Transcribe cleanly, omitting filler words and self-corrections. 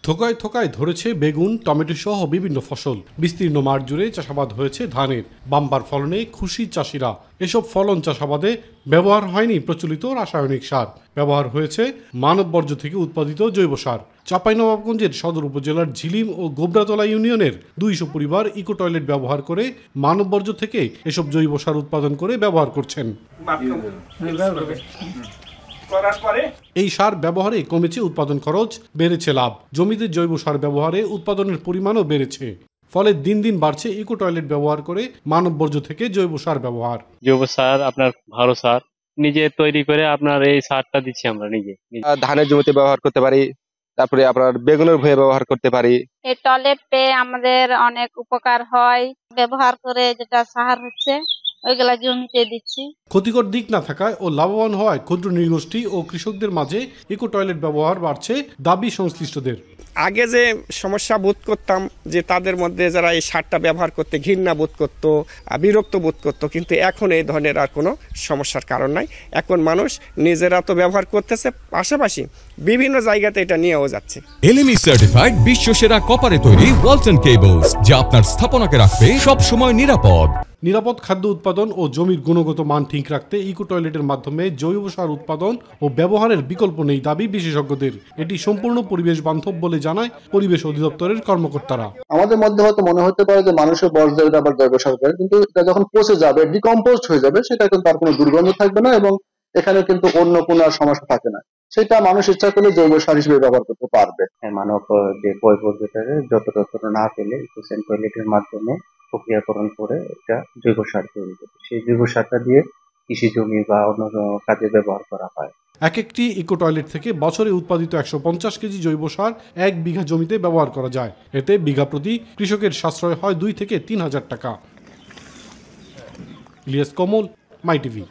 থোকায় থোকায় ধরেছে বেগুন, টমেটো সহ বিভিন্ন ফসল। বিস্তীর্ণ মাঠ জুড়ে চাষাবাদ হয়েছে ধানের। বাম্পার ফলনে খুশি চাষিরা। এসব ফলন চাষাবাদে ব্যবহার হয়নি প্রচলিত রাসায়নিক সার, ব্যবহার হয়েছে মানব বর্জ্য থেকে উৎপাদিত জৈব সার। চাঁপাইনবাবগঞ্জের সদর উপজেলার ঝিলিম ও গোবরাতলা ইউনিয়নের 200 পরিবার ইকো টয়লেট ব্যবহার করে মানব বর্জ্য থেকে এসব জৈব সার উৎপাদন করে ব্যবহার করছেন। এই সার ব্যবহারে কমেছে উৎপাদন খরচ, বেড়েছে লাভ। জমিতে জৈব সার ব্যবহারে উৎপাদনের পরিমাণও বেড়েছে। ফলে দিন দিন বাড়ছে ইকো টয়লেট ব্যবহার করে মানব বর্জ্য থেকে জৈব সার ব্যবহার। জৈব সার আপনার ভালো সার নিজে তৈরি করে আপনার এই সারটা দিচ্ছি আমরা নিজে। ধানের জমিতে ব্যবহার করতে পারি, তারপরে আপনার বেগুনের ভুঁইয়ে ব্যবহার করতে পারি। এই টয়লেট পেয়ে আমাদের অনেক উপকার হয়। ব্যবহার করে যেটা সার হচ্ছে ওইগুলা জমিতে দিচ্ছি। ক্ষতিকর দিক না থাকায় ও লাভবান হওয়ায় ক্ষুদ্র নৃগোষ্ঠী ও কৃষকদের মাঝে ইকো টয়লেট ব্যবহার বাড়ছে দাবি সংশ্লিষ্টদের। আগে যে সমস্যা বোধ করতাম যে তাদের মধ্যে যারা এই সারটা ব্যবহার করতে ঘৃণা বোধ করতো, বিরক্ত বোধ করতো, কিন্তু এখন এই ধরনের আর কোনো সমস্যার কারণ নাই। এখন মানুষ নিজেরা তো ব্যবহার করতেছে, পাশাপাশি বিভিন্ন জায়গাতে এটা নিয়েও যাচ্ছে। এলএমই সার্টিফাইড বিশ্বসেরা কপারে তৈরি ওয়ালটন কেবলস, যা আপনার স্থাপনাকে রাখবে সব সময় নিরাপদ। নিরাপদ খাদ্য উৎপাদন ও জমির গুণগত মান ঠিক রাখতে ইকো টয়লেটের মাধ্যমে জৈব সার উৎপাদন ও ব্যবহারের বিকল্প নেই দাবি বিশেষজ্ঞদের। এটি সম্পূর্ণ পরিবেশ বান্ধব বলে জানায় পরিবেশ অধিদপ্তরের কর্মকর্তারা। আমাদের মধ্যে হয়তো মনে হতে পারে যে মানুষের বর্জ্য এটা আবার জৈব সার করে, কিন্তু এটা যখন পচে যাবে, ডিকম্পোস্ট হয়ে যাবে, সেটা কিন্তু আর কোনো দুর্গন্ধ থাকবে না এবং এখানে কিন্তু অন্য কোনো আর সমস্যা থাকে না। সেটা মানুষ ইচ্ছা করলে জৈব সার হিসেবে ব্যবহার করতে পারবে। মানব যে বর্জ্যটাকে যত্র না ফেলে ইকোসেন টয়লেটের মাধ্যমে প্রক্রিয়াকরণ করে এটা জৈব সার তৈরি করে সেই জৈব সারটা দিয়ে কৃষি জমি বা অন্য কাজে ব্যবহার করা হয়। এক একটি ইকো টয়লেট থেকে বছরে উৎপাদিত 150 কেজি জৈব সার 1 বিঘা জমিতে ব্যবহার করা যায়। এতে বিঘা প্রতি কৃষকের সাশ্রয় হয় 2 থেকে 3 হাজার টাকা। ইলিয়াস কমল, মাই টিভি।